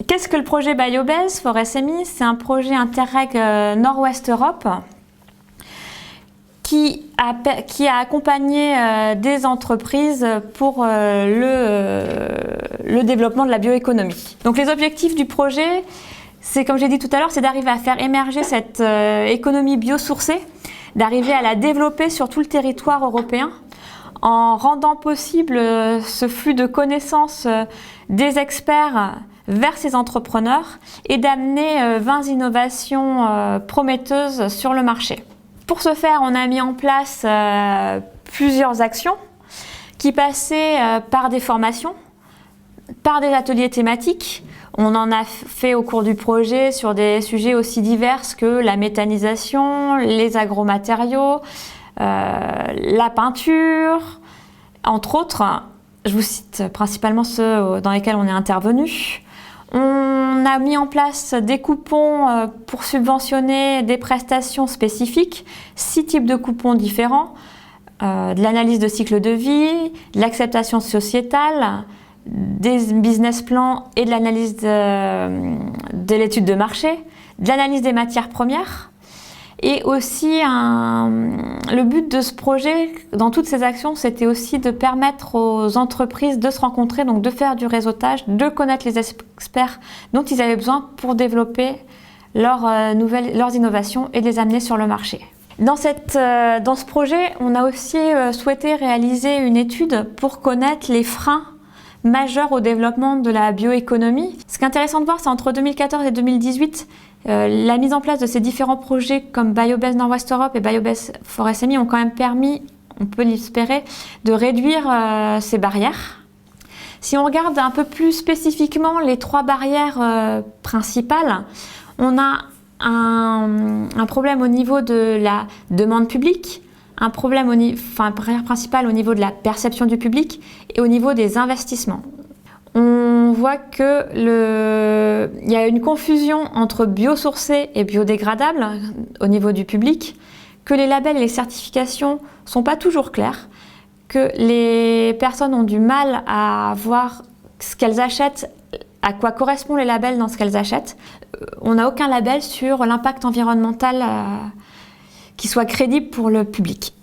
Qu'est-ce que le projet Biobase Forêt Semi? C'est un projet Interreg Nord-Ouest Europe qui a accompagné des entreprises pour le développement de la bioéconomie. Donc les objectifs du projet, c'est comme j'ai dit tout à l'heure, c'est d'arriver à faire émerger cette économie biosourcée, d'arriver à la développer sur tout le territoire européen en rendant possible ce flux de connaissances des experts vers ces entrepreneurs et d'amener 20 innovations prometteuses sur le marché. Pour ce faire, on a mis en place plusieurs actions qui passaient par des formations, par des ateliers thématiques. On en a fait au cours du projet sur des sujets aussi divers que la méthanisation, les agromatériaux, la peinture, entre autres. Je vous cite principalement ceux dans lesquels on est intervenu. On a mis en place des coupons pour subventionner des prestations spécifiques, 6 types de coupons différents, de l'analyse de cycle de vie, de l'acceptation sociétale, des business plans et de l'analyse de l'étude de marché, de l'analyse des matières premières. Et aussi, le but de ce projet, dans toutes ces actions, c'était aussi de permettre aux entreprises de se rencontrer, donc de faire du réseautage, de connaître les experts dont ils avaient besoin pour développer leurs innovations et les amener sur le marché. Dans ce projet, on a aussi souhaité réaliser une étude pour connaître les freins majeurs au développement de la bioéconomie. Ce qui est intéressant de voir, c'est entre 2014 et 2018, la mise en place de ces différents projets comme Biobase Nord-Ouest Europe et Biobase Forêt Semi ont quand même permis, on peut l'espérer, de réduire ces barrières. Si on regarde un peu plus spécifiquement les 3 barrières principales, on a un problème au niveau de la demande publique, un barrière principale au niveau de la perception du public et au niveau des investissements. On voit qu'il y a une confusion entre biosourcé et biodégradable au niveau du public, que les labels et les certifications ne sont pas toujours clairs, que les personnes ont du mal à voir ce qu'elles achètent, à quoi correspondent les labels dans ce qu'elles achètent. On n'a aucun label sur l'impact environnemental qui soit crédible pour le public.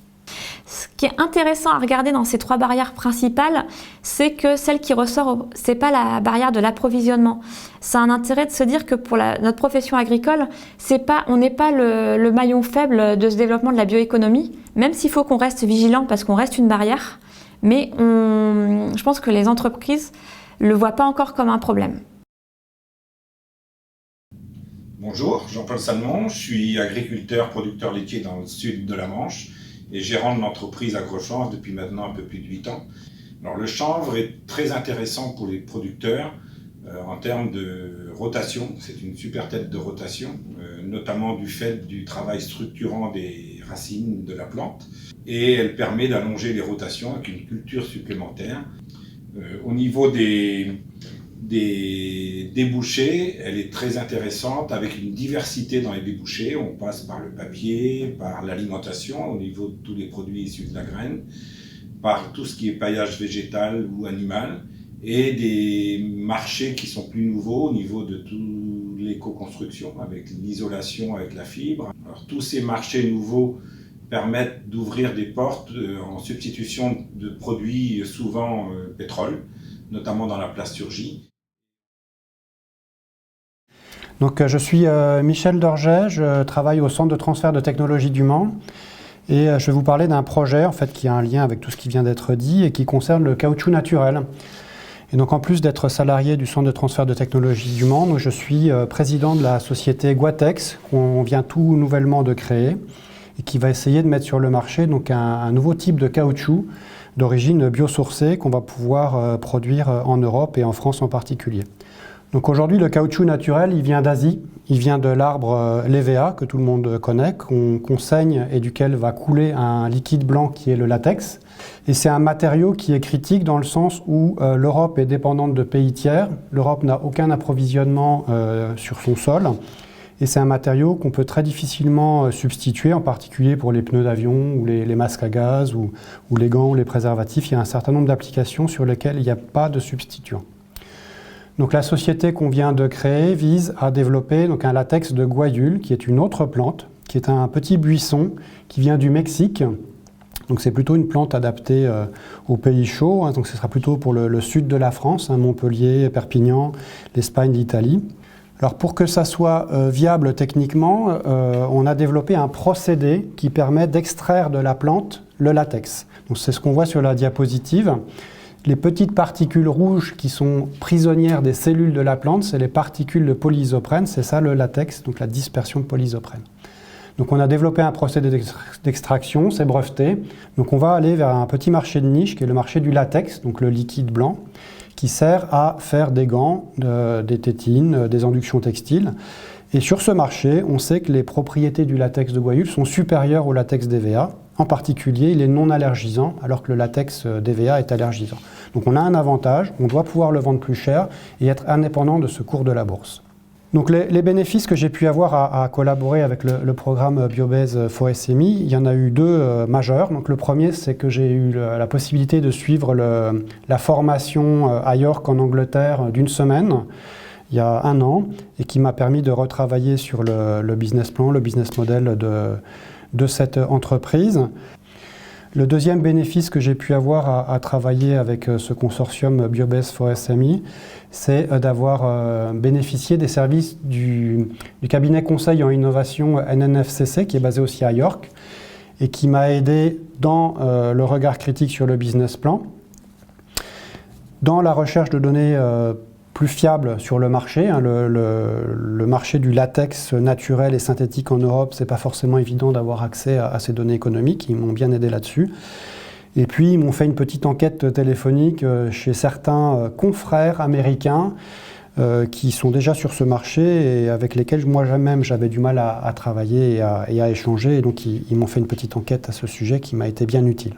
Ce qui est intéressant à regarder dans ces 3 barrières principales, c'est que celle qui ressort, c'est pas la barrière de l'approvisionnement. Ça a un intérêt de se dire que pour notre profession agricole, on n'est pas le maillon faible de ce développement de la bioéconomie, même s'il faut qu'on reste vigilant parce qu'on reste une barrière, mais je pense que les entreprises ne le voient pas encore comme un problème. Bonjour, Jean-Paul Salmon, je suis agriculteur, producteur laitier dans le sud de la Manche et gérant de l'entreprise AgroChanvre depuis maintenant un peu plus de 8 ans. Alors, le chanvre est très intéressant pour les producteurs en termes de rotation. C'est une super tête de rotation, notamment du fait du travail structurant des racines de la plante. Et elle permet d'allonger les rotations avec une culture supplémentaire. Au niveau des débouchés, elle est très intéressante avec une diversité dans les débouchés. On passe par le papier, par l'alimentation au niveau de tous les produits issus de la graine, par tout ce qui est paillage végétal ou animal et des marchés qui sont plus nouveaux au niveau de toute l'éco-construction avec l'isolation, avec la fibre. Alors, tous ces marchés nouveaux permettent d'ouvrir des portes en substitution de produits souvent pétrole, notamment dans la plasturgie. Donc, je suis Michel Dorget, je travaille au Centre de transfert de technologie du Mans et je vais vous parler d'un projet en fait, qui a un lien avec tout ce qui vient d'être dit et qui concerne le caoutchouc naturel. Et donc en plus d'être salarié du Centre de transfert de technologie du Mans, donc, je suis président de la société Guatex qu'on vient tout nouvellement de créer et qui va essayer de mettre sur le marché donc, un nouveau type de caoutchouc d'origine biosourcée qu'on va pouvoir produire en Europe et en France en particulier. Donc aujourd'hui, le caoutchouc naturel, il vient d'Asie, il vient de l'arbre l'hévéa, que tout le monde connaît, qu'on saigne et duquel va couler un liquide blanc qui est le latex. Et c'est un matériau qui est critique dans le sens où l'Europe est dépendante de pays tiers, l'Europe n'a aucun approvisionnement sur son sol, et c'est un matériau qu'on peut très difficilement substituer, en particulier pour les pneus d'avion ou les masques à gaz ou les gants ou les préservatifs. Il y a un certain nombre d'applications sur lesquelles il n'y a pas de substituant. Donc la société qu'on vient de créer vise à développer donc, un latex de guayule, qui est une autre plante, qui est un petit buisson qui vient du Mexique. Donc c'est plutôt une plante adaptée aux pays chauds, hein, donc ce sera plutôt pour le sud de la France, hein, Montpellier, Perpignan, l'Espagne, l'Italie. Alors pour que ça soit viable techniquement, on a développé un procédé qui permet d'extraire de la plante le latex. Donc c'est ce qu'on voit sur la diapositive. Les petites particules rouges qui sont prisonnières des cellules de la plante, c'est les particules de polysoprène, c'est ça le latex, donc la dispersion de polysoprène. Donc on a développé un procédé d'extraction, c'est breveté. Donc on va aller vers un petit marché de niche qui est le marché du latex, donc le liquide blanc, qui sert à faire des gants, des tétines, des inductions textiles. Et sur ce marché, on sait que les propriétés du latex de guayule sont supérieures au latex d'EVA. En particulier, il est non allergisant, alors que le latex d'EVA est allergisant. Donc on a un avantage, on doit pouvoir le vendre plus cher et être indépendant de ce cours de la bourse. Donc les bénéfices que j'ai pu avoir à collaborer avec le programme Biobase FOSMI, il y en a eu deux majeurs. Donc le premier, c'est que j'ai eu la possibilité de suivre la formation à York en Angleterre d'une semaine, il y a un an, et qui m'a permis de retravailler sur le business plan, le business model de cette entreprise. Le deuxième bénéfice que j'ai pu avoir à travailler avec ce consortium Biobase FOSMI, c'est d'avoir bénéficié des services du cabinet conseil en innovation NNFCC, qui est basé aussi à York, et qui m'a aidé dans le regard critique sur le business plan, dans la recherche de données plus fiables sur le marché. Hein, le marché du latex naturel et synthétique en Europe, c'est pas forcément évident d'avoir accès à ces données économiques. Ils m'ont bien aidé là-dessus. Et puis, ils m'ont fait une petite enquête téléphonique chez certains confrères américains qui sont déjà sur ce marché et avec lesquels moi-même j'avais du mal à travailler et à échanger. Et donc, ils m'ont fait une petite enquête à ce sujet qui m'a été bien utile.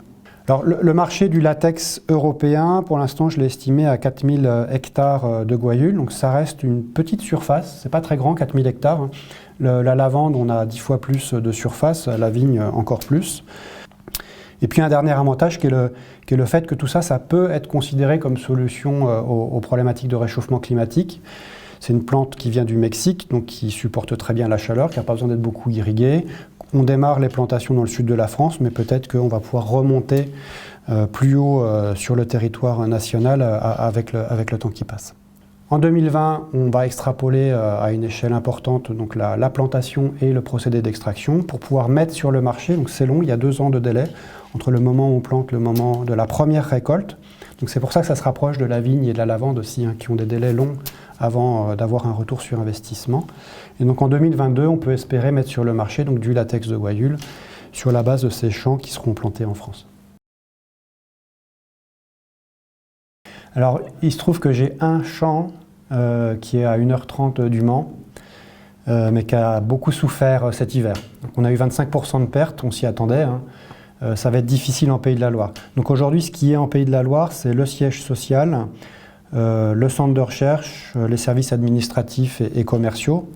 Alors, le marché du latex européen, pour l'instant, je l'ai estimé à 4000 hectares de guayule. Donc, ça reste une petite surface. C'est pas très grand, 4000 hectares. La lavande, on a 10 fois plus de surface. La vigne, encore plus. Et puis, un dernier avantage qui est le fait que tout ça, ça peut être considéré comme solution aux problématiques de réchauffement climatique. C'est une plante qui vient du Mexique, donc qui supporte très bien la chaleur, qui n'a pas besoin d'être beaucoup irriguée. On démarre les plantations dans le sud de la France, mais peut-être qu'on va pouvoir remonter plus haut sur le territoire national avec le temps qui passe. En 2020, on va extrapoler à une échelle importante donc la plantation et le procédé d'extraction pour pouvoir mettre sur le marché. Donc c'est long, il y a 2 ans de délai entre le moment où on plante et le moment de la première récolte. Donc c'est pour ça que ça se rapproche de la vigne et de la lavande aussi, hein, qui ont des délais longs avant d'avoir un retour sur investissement. Et donc en 2022, on peut espérer mettre sur le marché donc, du latex de guayule sur la base de ces champs qui seront plantés en France. Alors il se trouve que j'ai un champ qui est à 1h30 du Mans, mais qui a beaucoup souffert cet hiver. Donc on a eu 25% de pertes, on s'y attendait. Hein. Ça va être difficile en Pays de la Loire. Donc aujourd'hui, ce qui est en Pays de la Loire, c'est le siège social, le centre de recherche, les services administratifs et commerciaux.